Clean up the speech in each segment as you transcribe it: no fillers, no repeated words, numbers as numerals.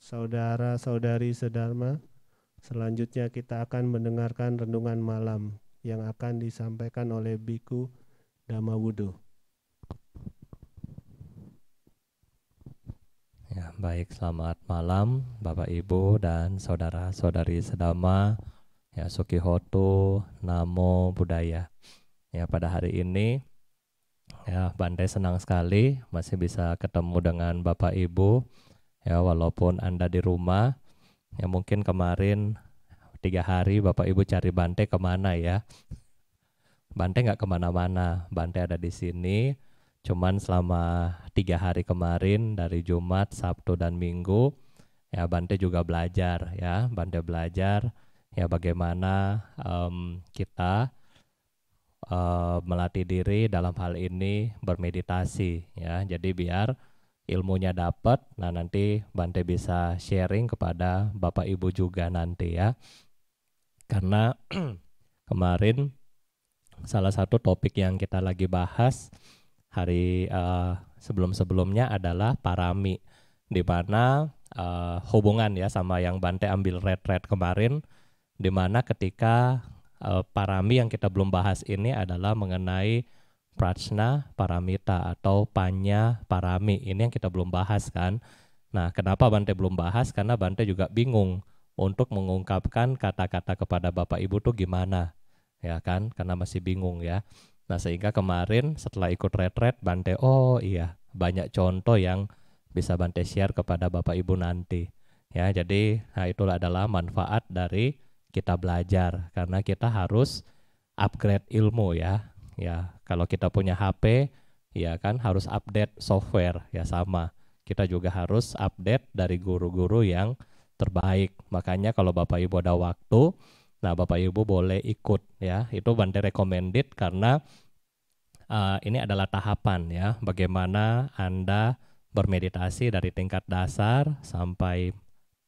saudara-saudari sedharma, selanjutnya kita akan mendengarkan renungan malam yang akan disampaikan oleh Biku Damawudo. Ya, baik, selamat malam Bapak Ibu dan saudara-saudari sedama. Ya, Sukihoto, Namo Buddhaya. Ya, pada hari ini ya Bante senang sekali masih bisa ketemu dengan Bapak Ibu. Ya, walaupun Anda di rumah, ya mungkin kemarin 3 hari Bapak Ibu cari Bante kemana ya? Bante nggak kemana-mana, Bante ada di sini. Cuman selama 3 hari kemarin dari Jumat, Sabtu dan Minggu, ya Bante juga belajar ya, Bante belajar ya bagaimana kita melatih diri dalam hal ini bermeditasi ya. Jadi biar ilmunya dapat, nah nanti Bante bisa sharing kepada Bapak Ibu juga nanti ya. Karena kemarin salah satu topik yang kita lagi bahas hari sebelum-sebelumnya adalah parami, di mana hubungan ya sama yang Bante ambil retret kemarin, di mana ketika parami yang kita belum bahas ini adalah mengenai prajna paramita atau panya parami. Ini yang kita belum bahas kan. Nah, kenapa Bante belum bahas? Karena Bante juga bingung untuk mengungkapkan kata-kata kepada Bapak Ibu tuh gimana, ya kan? Karena masih bingung ya. Nah, sehingga kemarin setelah ikut retret Bante, oh iya, banyak contoh yang bisa Bante share kepada Bapak Ibu nanti. Ya, jadi nah itulah adalah manfaat dari kita belajar, karena kita harus upgrade ilmu ya. Ya, kalau kita punya HP, ya kan harus update software ya sama. Kita juga harus update dari guru-guru yang terbaik. Makanya kalau Bapak Ibu ada waktu, nah Bapak Ibu boleh ikut ya. Itu Bante recommended karena ini adalah tahapan ya, bagaimana Anda bermeditasi dari tingkat dasar sampai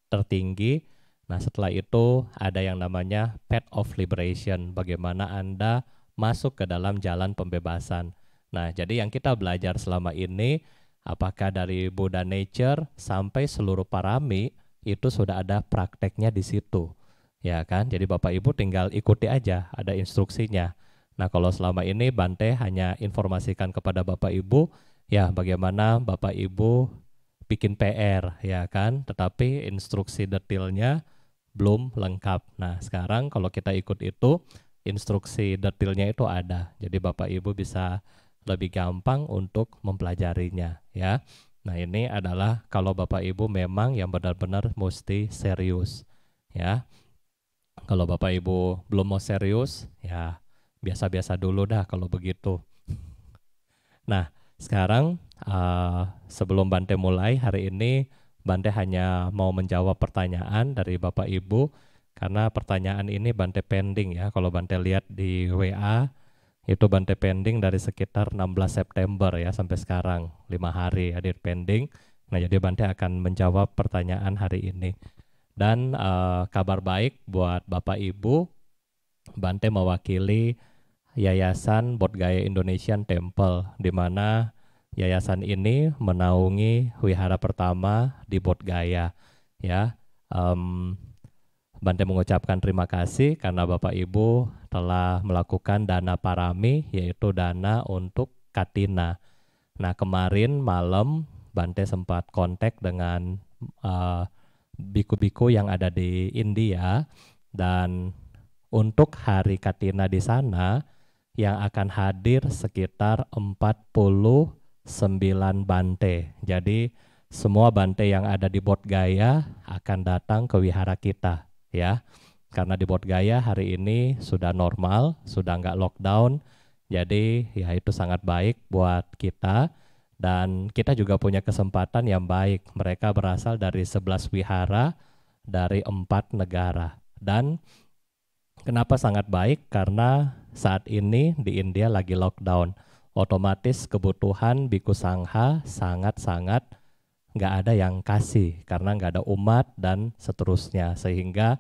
tertinggi. Nah, setelah itu ada yang namanya Path of Liberation, bagaimana Anda masuk ke dalam jalan pembebasan. Nah, jadi yang kita belajar selama ini, apakah dari Buddha Nature sampai seluruh parami, itu sudah ada prakteknya di situ. Ya kan? Jadi Bapak Ibu tinggal ikuti aja, ada instruksinya. Nah, kalau selama ini Bante hanya informasikan kepada Bapak Ibu, ya bagaimana Bapak Ibu bikin PR, ya kan? Tetapi instruksi detailnya belum lengkap. Nah, sekarang kalau kita ikut itu, instruksi detailnya itu ada. Jadi Bapak Ibu bisa lebih gampang untuk mempelajarinya, ya. Nah, ini adalah kalau Bapak Ibu memang yang benar-benar mesti serius, ya. Kalau Bapak Ibu belum mau serius, ya biasa-biasa dulu dah kalau begitu. Nah, sekarang sebelum Bante mulai hari ini, Bante hanya mau menjawab pertanyaan dari Bapak Ibu, karena pertanyaan ini Bante pending ya. Kalau Bante lihat di WA, itu Bante pending dari sekitar 16 September ya sampai sekarang, 5 hari hadir pending. Nah, jadi Bante akan menjawab pertanyaan hari ini. Dan kabar baik buat Bapak Ibu, Bante mewakili Yayasan Bodh Gaya Indonesian Temple, di mana yayasan ini menaungi wihara pertama di Bodh Gaya. Ya, Bante mengucapkan terima kasih karena Bapak Ibu telah melakukan dana parami, yaitu dana untuk Katina. Nah, kemarin malam Bante sempat kontak dengan biku-biku yang ada di India, dan untuk hari Katina di sana yang akan hadir sekitar 49 Bante. Jadi semua Bante yang ada di Bodh Gaya akan datang ke wihara kita ya. Karena di Bodh Gaya hari ini sudah normal, sudah nggak lockdown. Jadi ya itu sangat baik buat kita. Dan kita juga punya kesempatan yang baik. Mereka berasal dari 11 wihara dari 4 negara. Dan kenapa sangat baik? Karena saat ini di India lagi lockdown. Otomatis kebutuhan Bhikkhu Sangha sangat-sangat nggak ada yang kasih karena nggak ada umat dan seterusnya. Sehingga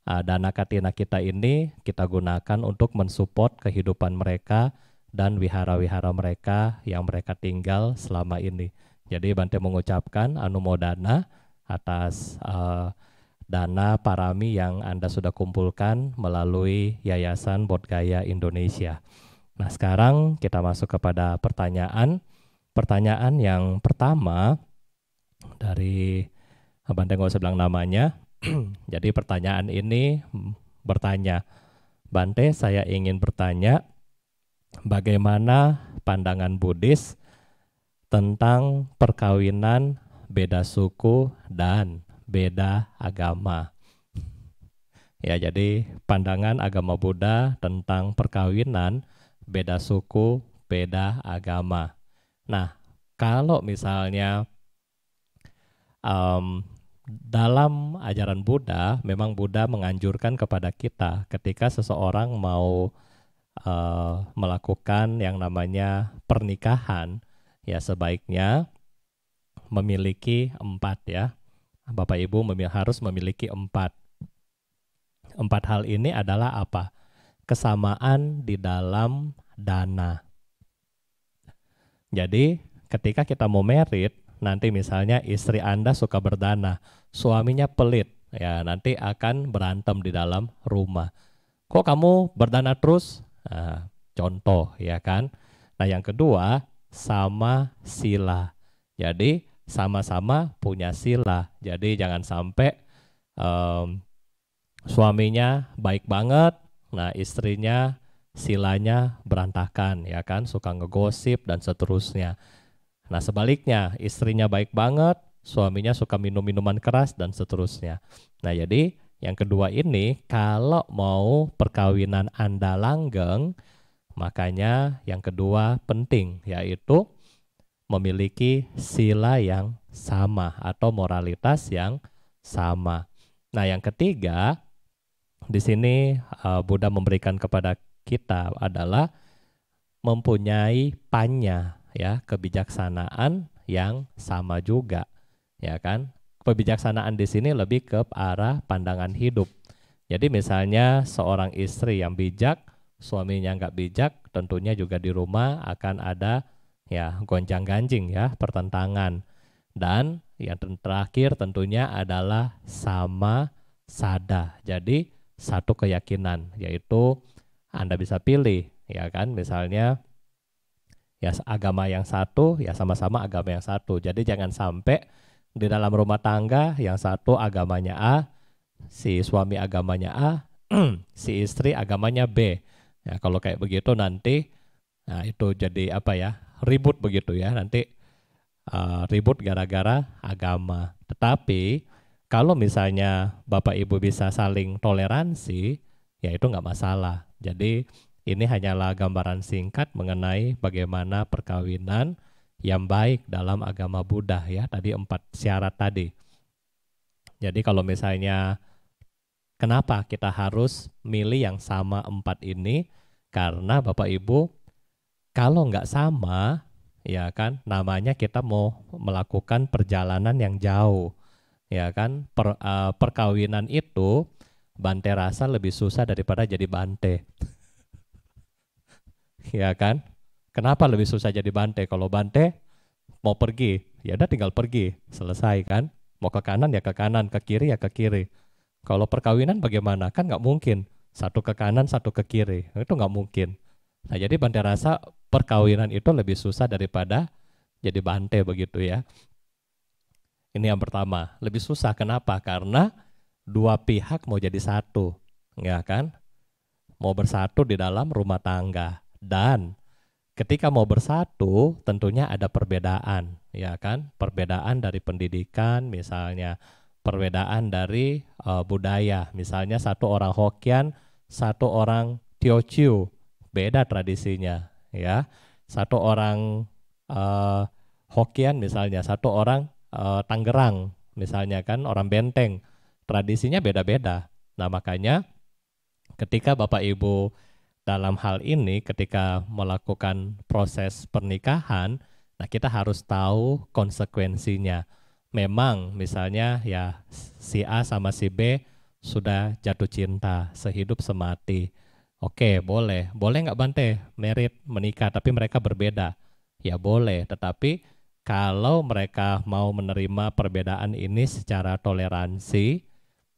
dana Katina kita ini kita gunakan untuk mensupport kehidupan mereka dan wihara-wihara mereka yang mereka tinggal selama ini. Jadi Bante mengucapkan anumodana atas dana parami yang Anda sudah kumpulkan melalui Yayasan Bodhgaya Indonesia. Nah, sekarang kita masuk kepada pertanyaan. Pertanyaan yang pertama dari Bante nggak usah bilang namanya. Jadi pertanyaan ini bertanya, Bante, saya ingin bertanya, bagaimana pandangan Buddhis tentang perkawinan beda suku dan beda agama? Ya, jadi pandangan agama Buddha tentang perkawinan beda suku, beda agama. Nah, kalau misalnya dalam ajaran Buddha, memang Buddha menganjurkan kepada kita ketika seseorang mau melakukan yang namanya pernikahan, ya sebaiknya memiliki 4 ya. Bapak Ibu harus memiliki 4. 4 hal ini adalah apa? Kesamaan di dalam dana. Jadi ketika kita mau merit, nanti misalnya istri Anda suka berdana, suaminya pelit, ya nanti akan berantem di dalam rumah. Kok kamu berdana terus? Nah, contoh ya kan. Nah yang kedua, sama sila. Jadi sama-sama punya sila. Jadi jangan sampai suaminya baik banget, nah istrinya silanya berantakan ya kan, suka ngegosip dan seterusnya. Nah sebaliknya, istrinya baik banget, suaminya suka minum minuman keras dan seterusnya. Nah jadi yang kedua ini, kalau mau perkawinan Anda langgeng, makanya yang kedua penting, yaitu memiliki sila yang sama atau moralitas yang sama. Nah yang ketiga, di sini Buddha memberikan kepada kita adalah mempunyai panya, ya, kebijaksanaan yang sama juga, ya kan? Kebijaksanaan di sini lebih ke arah pandangan hidup. Jadi misalnya seorang istri yang bijak, suaminya nggak bijak, tentunya juga di rumah akan ada ya gonjang-ganjing ya, pertentangan. Dan yang terakhir tentunya adalah sama sada. Jadi satu keyakinan, yaitu Anda bisa pilih, ya kan? Misalnya ya agama yang satu, ya sama-sama agama yang satu. Jadi jangan sampai di dalam rumah tangga yang satu agamanya A, si suami agamanya A, si istri agamanya B. Ya kalau kayak begitu nanti, nah itu jadi apa ya? Ribut begitu ya. Nanti ribut gara-gara agama. Tetapi kalau misalnya Bapak Ibu bisa saling toleransi, ya itu nggak masalah. Jadi ini hanyalah gambaran singkat mengenai bagaimana perkawinan yang baik dalam agama Buddha ya. Tadi 4 syarat tadi. Jadi kalau misalnya kenapa kita harus milih yang sama 4 ini? Karena Bapak Ibu kalau nggak sama, ya kan, namanya kita mau melakukan perjalanan yang jauh. Ya kan, perkawinan itu Bante rasa lebih susah daripada jadi Bante. Ya kan? Kenapa lebih susah jadi Bante? Kalau Bante mau pergi, ya udah tinggal pergi, selesai kan? Mau ke kanan ya ke kanan, ke kiri ya ke kiri. Kalau perkawinan bagaimana? Kan nggak mungkin. Satu ke kanan, satu ke kiri. Itu nggak mungkin. Nah jadi Bante rasa perkawinan itu lebih susah daripada jadi Bante begitu ya. Ini yang pertama, lebih susah. Kenapa? Karena dua pihak mau jadi satu, ya kan? Mau bersatu di dalam rumah tangga. Dan ketika mau bersatu, tentunya ada perbedaan, ya kan? Perbedaan dari pendidikan, misalnya perbedaan dari budaya. Misalnya satu orang Hokkien, satu orang Teochew, beda tradisinya, ya. Satu orang Hokkien misalnya, satu orang Tangerang misalnya kan, orang Benteng, tradisinya beda-beda. Nah makanya ketika Bapak Ibu dalam hal ini ketika melakukan proses pernikahan, nah kita harus tahu konsekuensinya. Memang misalnya ya si A sama si B sudah jatuh cinta sehidup semati. Oke, boleh nggak Bante merit menikah tapi mereka berbeda? Ya boleh, tetapi kalau mereka mau menerima perbedaan ini secara toleransi,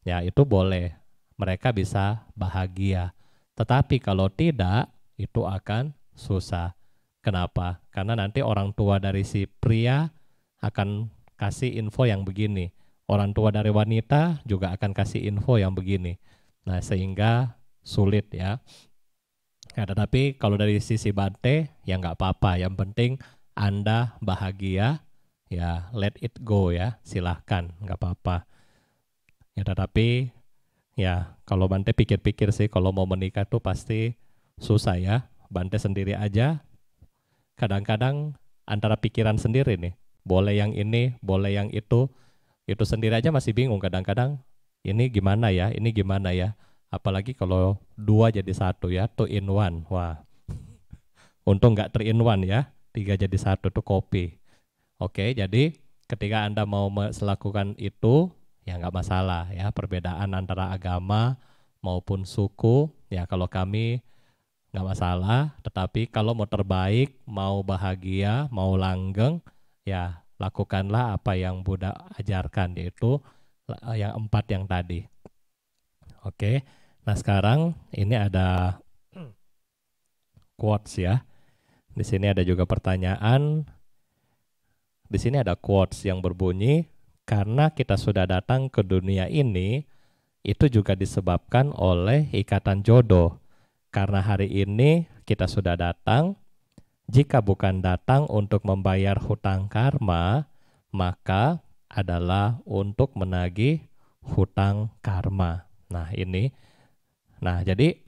ya itu boleh. Mereka bisa bahagia. Tetapi kalau tidak, itu akan susah. Kenapa? Karena nanti orang tua dari si pria akan kasih info yang begini. Orang tua dari wanita juga akan kasih info yang begini. Nah, sehingga sulit ya. Nah, tetapi kalau dari sisi Bante, ya nggak apa-apa. Yang penting Anda bahagia, ya let it go ya, silahkan, nggak apa-apa. Ya, tetapi ya kalau Bante pikir-pikir sih, kalau mau menikah tuh pasti susah ya. Bante sendiri aja, kadang-kadang antara pikiran sendiri nih, boleh yang ini, boleh yang itu sendiri aja masih bingung kadang-kadang, ini gimana ya, ini gimana ya. Apalagi kalau dua jadi satu ya, two in one. Wah, untung nggak three in one ya, tiga jadi satu tuh kopi. Oke, jadi ketika Anda mau melakukan itu, ya nggak masalah ya, perbedaan antara agama maupun suku, ya kalau kami nggak masalah. Tetapi kalau mau terbaik, mau bahagia, mau langgeng, ya lakukanlah apa yang Buddha ajarkan, yaitu yang 4 yang tadi. Oke, nah sekarang ini ada quotes ya. Di sini ada juga pertanyaan. Di sini ada quotes yang berbunyi, karena kita sudah datang ke dunia ini, itu juga disebabkan oleh ikatan jodoh. Karena hari ini kita sudah datang, jika bukan datang untuk membayar hutang karma, maka adalah untuk menagih hutang karma. Nah ini, nah jadi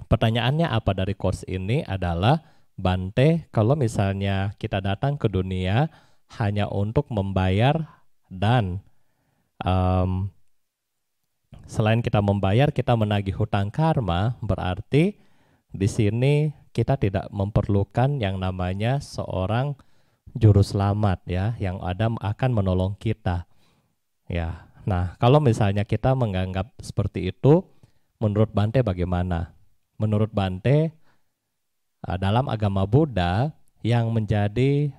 pertanyaannya apa dari quotes ini adalah, Bante, kalau misalnya kita datang ke dunia hanya untuk membayar dan selain kita membayar, kita menagih hutang karma, berarti di sini kita tidak memerlukan yang namanya seorang juru selamat ya, yang ada akan menolong kita. Ya, nah kalau misalnya kita menganggap seperti itu, menurut Bante bagaimana? Menurut Bante, dalam agama Buddha yang menjadi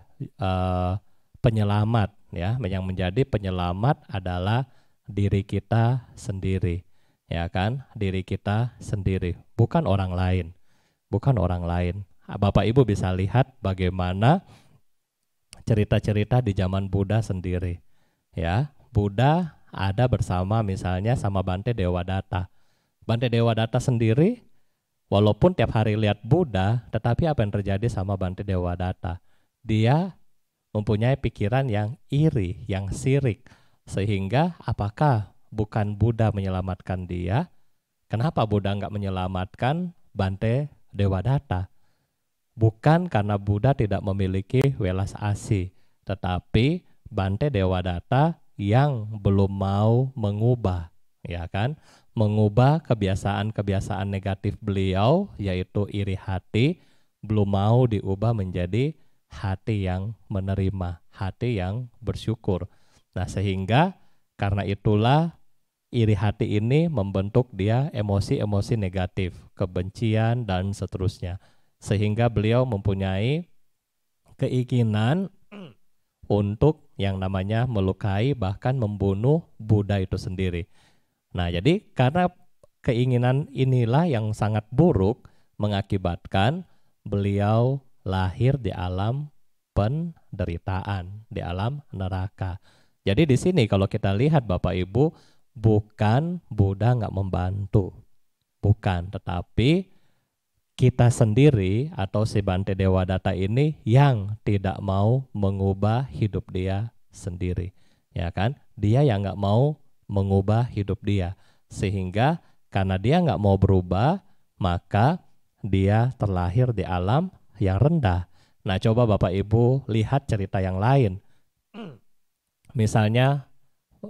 penyelamat ya, yang menjadi penyelamat adalah diri kita sendiri, ya kan? Diri kita sendiri, bukan orang lain, bukan orang lain. Bapak Ibu bisa lihat bagaimana cerita-cerita di zaman Buddha sendiri, ya. Buddha ada bersama misalnya sama Bante Dewadatta. Bante Dewadatta sendiri, walaupun tiap hari lihat Buddha, tetapi apa yang terjadi sama Bante Dewadatta? Dia mempunyai pikiran yang iri, yang sirik. Sehingga apakah bukan Buddha menyelamatkan dia? Kenapa Buddha nggak menyelamatkan Bante Dewadatta? Bukan karena Buddha tidak memiliki welas asih, tetapi Bante Dewadatta yang belum mau mengubah, ya kan? Mengubah kebiasaan-kebiasaan negatif beliau, yaitu iri hati, belum mau diubah menjadi hati yang menerima, hati yang bersyukur. Nah, sehingga karena itulah iri hati ini membentuk dia emosi-emosi negatif, kebencian dan seterusnya. Sehingga beliau mempunyai keinginan untuk yang namanya melukai, bahkan membunuh Buddha itu sendiri. Nah, jadi karena keinginan inilah yang sangat buruk mengakibatkan beliau lahir di alam penderitaan, di alam neraka. Jadi di sini kalau kita lihat Bapak Ibu, bukan Buddha nggak membantu, bukan, tetapi kita sendiri atau si Bante Dewadatta ini yang tidak mau mengubah hidup dia sendiri, ya kan? Dia yang nggak mau mengubah hidup dia, sehingga karena dia nggak mau berubah, maka dia terlahir di alam yang rendah. Nah, coba Bapak Ibu lihat cerita yang lain. Misalnya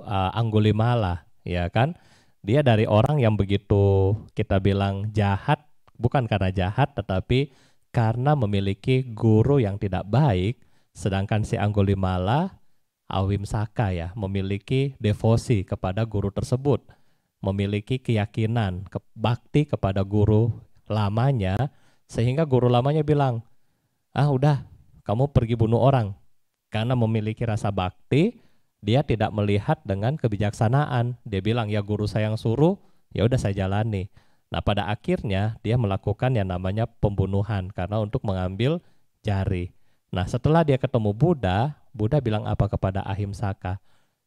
Anggulimala, ya kan? Dia dari orang yang begitu kita bilang jahat, bukan karena jahat, tetapi karena memiliki guru yang tidak baik. Sedangkan si Anggulimala awimsaka ya, memiliki devosi kepada guru tersebut, memiliki keyakinan, bakti kepada guru lamanya, sehingga guru lamanya bilang, udah, kamu pergi bunuh orang. Karena memiliki rasa bakti, dia tidak melihat dengan kebijaksanaan. Dia bilang, ya guru saya yang suruh, ya udah saya jalani. Nah, pada akhirnya dia melakukan yang namanya pembunuhan karena untuk mengambil jari. Nah, setelah dia ketemu Buddha, Buddha bilang apa kepada Ahimsaka?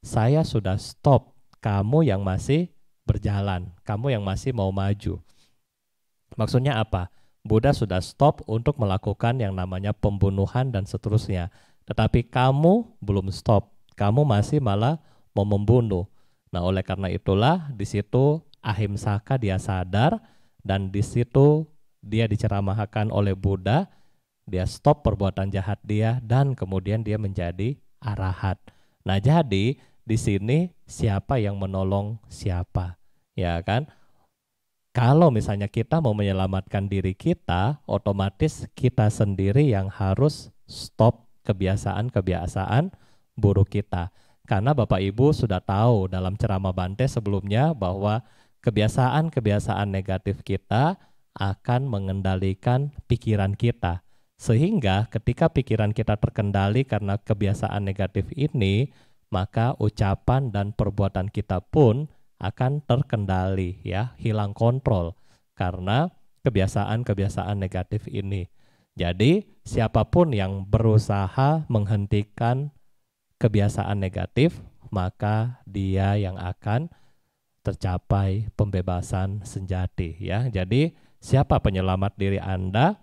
Saya sudah stop, kamu yang masih berjalan, kamu yang masih mau maju. Maksudnya apa? Buddha sudah stop untuk melakukan yang namanya pembunuhan dan seterusnya. Tetapi kamu belum stop, kamu masih malah mau membunuh. Nah, oleh karena itulah di situ Ahimsaka dia sadar dan di situ dia diceramahkan oleh Buddha, dia stop perbuatan jahat dia dan kemudian dia menjadi arahat. Nah, jadi di sini siapa yang menolong siapa? Ya kan? Kalau misalnya kita mau menyelamatkan diri kita, otomatis kita sendiri yang harus stop kebiasaan-kebiasaan buruk kita. Karena Bapak Ibu sudah tahu dalam ceramah Bante sebelumnya bahwa kebiasaan-kebiasaan negatif kita akan mengendalikan pikiran kita. Sehingga ketika pikiran kita terkendali karena kebiasaan negatif ini, maka ucapan dan perbuatan kita pun akan terkendali, ya, hilang kontrol karena kebiasaan-kebiasaan negatif ini. Jadi siapapun yang berusaha menghentikan kebiasaan negatif, maka dia yang akan tercapai pembebasan sejati, ya. Jadi siapa penyelamat diri Anda?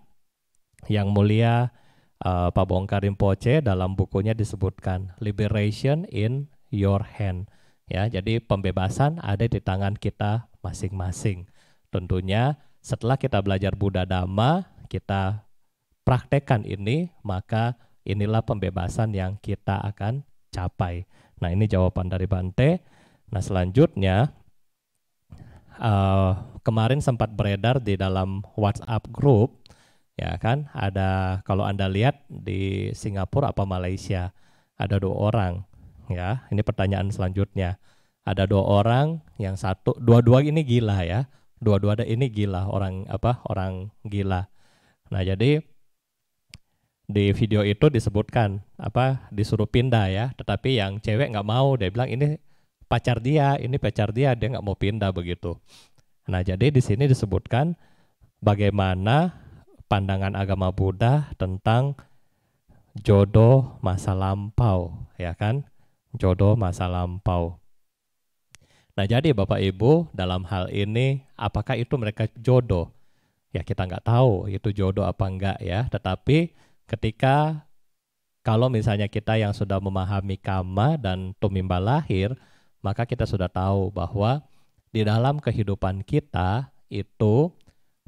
Yang mulia Pak Bongkar Rinpoche dalam bukunya disebutkan Liberation in Your Hand. Ya, jadi pembebasan ada di tangan kita masing-masing. Tentunya setelah kita belajar Buddha Dhamma, kita praktekkan ini, maka inilah pembebasan yang kita akan capai. Nah, ini jawaban dari Bante. Nah, selanjutnya kemarin sempat beredar di dalam WhatsApp group, ya kan, ada, kalau Anda lihat di Singapura apa Malaysia, ada 2 orang. Ya, ini pertanyaan selanjutnya. Ada 2 orang, yang satu, dua-dua ini gila ya. Dua-dua ini gila, orang gila. Nah, jadi di video itu disebutkan disuruh pindah ya, tetapi yang cewek nggak mau, dia bilang ini pacar dia nggak mau pindah begitu. Nah, jadi di sini disebutkan bagaimana pandangan agama Buddha tentang jodoh masa lampau, ya kan? Jodoh masa lampau. Nah, jadi Bapak Ibu, dalam hal ini apakah itu mereka jodoh? Ya, kita nggak tahu itu jodoh apa enggak ya. Tetapi ketika kalau misalnya kita yang sudah memahami karma dan tumimba lahir, maka kita sudah tahu bahwa di dalam kehidupan kita itu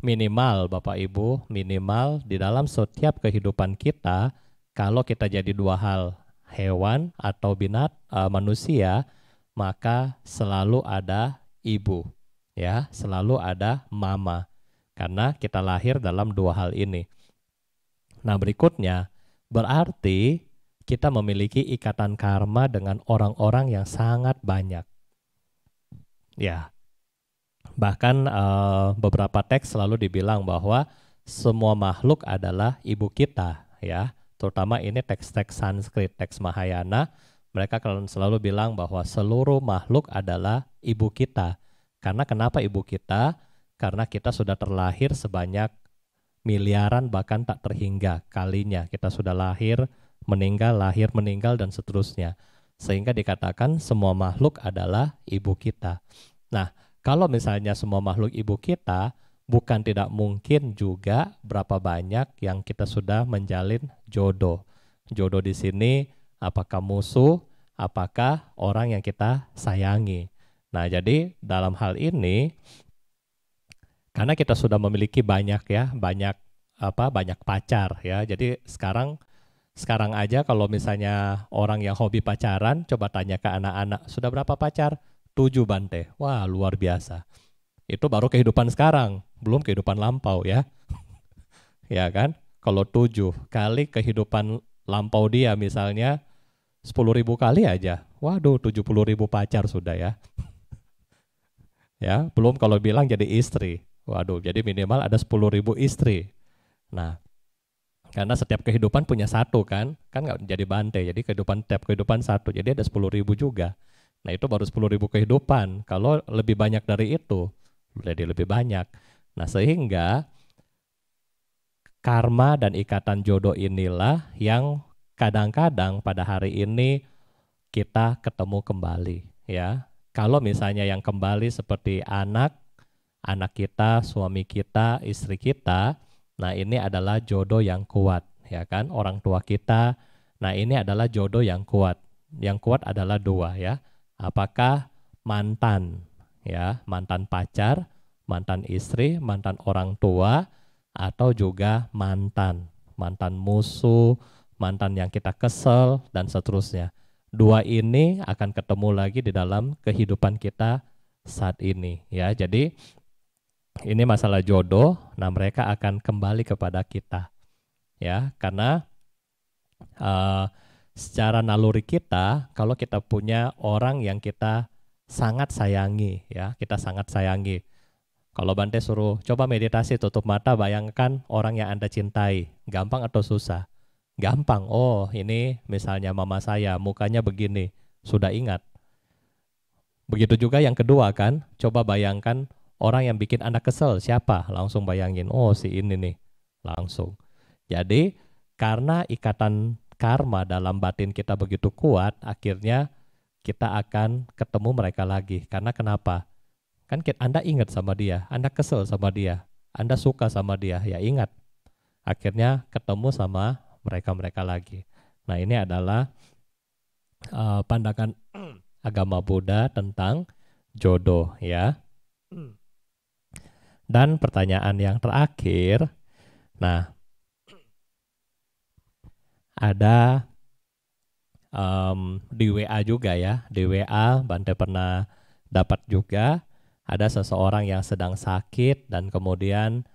minimal Bapak Ibu, minimal di dalam setiap kehidupan kita, kalau kita jadi 2 hal, hewan atau manusia, maka selalu ada ibu, ya, selalu ada mama, karena kita lahir dalam 2 hal ini. Nah, berikutnya berarti kita memiliki ikatan karma dengan orang-orang yang sangat banyak, ya. Bahkan beberapa teks selalu dibilang bahwa semua makhluk adalah ibu kita, ya. Terutama ini teks-teks Sanskrit, teks Mahayana, mereka selalu bilang bahwa seluruh makhluk adalah ibu kita. Karena kenapa ibu kita? Karena kita sudah terlahir sebanyak miliaran bahkan tak terhingga kalinya. Kita sudah lahir, meninggal, dan seterusnya. Sehingga dikatakan semua makhluk adalah ibu kita. Nah, kalau misalnya semua makhluk ibu kita, bukan tidak mungkin juga berapa banyak yang kita sudah menjalin jodoh. Jodoh di sini apakah musuh, apakah orang yang kita sayangi. Nah, jadi dalam hal ini karena kita sudah memiliki banyak pacar ya. Jadi sekarang aja kalau misalnya orang yang hobi pacaran, coba tanya ke anak-anak, sudah berapa pacar? 7 Bante. Wah, luar biasa. Itu baru kehidupan sekarang, belum kehidupan lampau ya. Ya kan? Kalau 7 kali kehidupan lampau dia misalnya 10.000 kali aja. Waduh, 70.000 pacar sudah ya. Ya, belum kalau bilang jadi istri. Waduh, jadi minimal ada 10.000 istri. Nah, Karena setiap kehidupan punya satu kan nggak jadi bante. Jadi setiap kehidupan satu. Jadi ada 10.000 juga. Nah itu baru 10.000 kehidupan. Kalau lebih banyak dari itu, jadi lebih banyak. Nah sehingga karma dan ikatan jodoh inilah yang kadang-kadang pada hari ini kita ketemu kembali ya. Kalau misalnya yang kembali seperti anak kita, suami kita, istri kita, nah ini adalah jodoh yang kuat, ya kan? Orang tua kita, nah ini adalah jodoh yang kuat. Yang kuat adalah dua ya. Apakah mantan, ya, mantan pacar, mantan istri, mantan orang tua, atau juga mantan musuh, mantan yang kita kesel, dan seterusnya. Dua ini akan ketemu lagi di dalam kehidupan kita saat ini ya. Jadi ini masalah jodoh, nah mereka akan kembali kepada kita ya, karena secara naluri kita, kalau kita punya orang yang kita sangat sayangi ya, kita sangat sayangi. Kalau Bante suruh coba meditasi, tutup mata, bayangkan orang yang Anda cintai, gampang atau susah? Gampang. Oh, ini misalnya mama saya, mukanya begini, sudah ingat. Begitu juga yang kedua kan, coba bayangkan orang yang bikin Anda kesel, siapa? Langsung bayangin, oh si ini nih, langsung. Jadi karena ikatan karma dalam batin kita begitu kuat, akhirnya kita akan ketemu mereka lagi. Karena kenapa? Kan Anda ingat sama dia, Anda kesel sama dia, Anda suka sama dia, ya ingat. Akhirnya ketemu sama mereka lagi. Nah ini adalah pandangan agama Buddha tentang jodoh ya. Dan pertanyaan yang terakhir, nah ada di WA juga ya, di WA Bante pernah dapat juga ada seseorang yang sedang sakit dan kemudian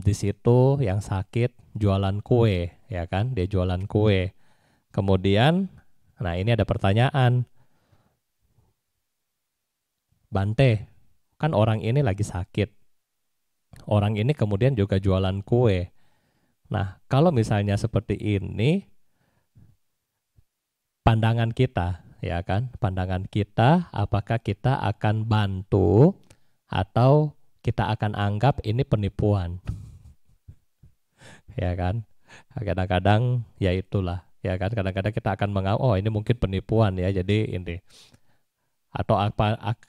di situ yang sakit jualan kue ya kan, dia jualan kue. Kemudian, nah ini ada pertanyaan, Bante, kan orang ini lagi sakit, orang ini kemudian juga jualan kue. Nah kalau misalnya seperti ini, pandangan kita ya kan, pandangan kita apakah kita akan bantu atau kita akan anggap ini penipuan ya kan. Kadang-kadang ya itulah ya kan, kadang-kadang kita akan menganggap oh ini mungkin penipuan ya, jadi ini, atau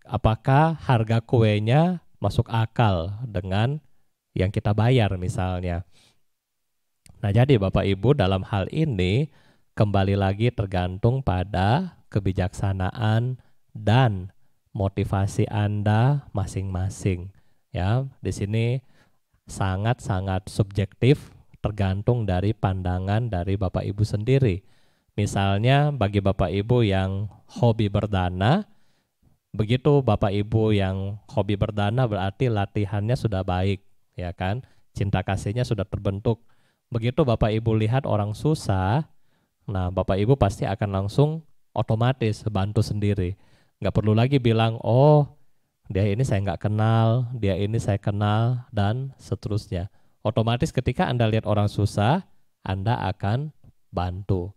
apakah harga kuenya masuk akal dengan yang kita bayar misalnya. Nah jadi Bapak Ibu dalam hal ini kembali lagi tergantung pada kebijaksanaan dan motivasi Anda masing-masing ya. Di sini sangat-sangat subjektif, tergantung dari pandangan dari Bapak Ibu sendiri. Misalnya bagi Bapak Ibu yang hobi berdana, begitu Bapak Ibu yang hobi berdana berarti latihannya sudah baik ya kan, cinta kasihnya sudah terbentuk. Begitu Bapak Ibu lihat orang susah, nah Bapak Ibu pasti akan langsung otomatis bantu sendiri. Nggak perlu lagi bilang, oh dia ini saya nggak kenal, dia ini saya kenal, dan seterusnya. Otomatis ketika Anda lihat orang susah, Anda akan bantu.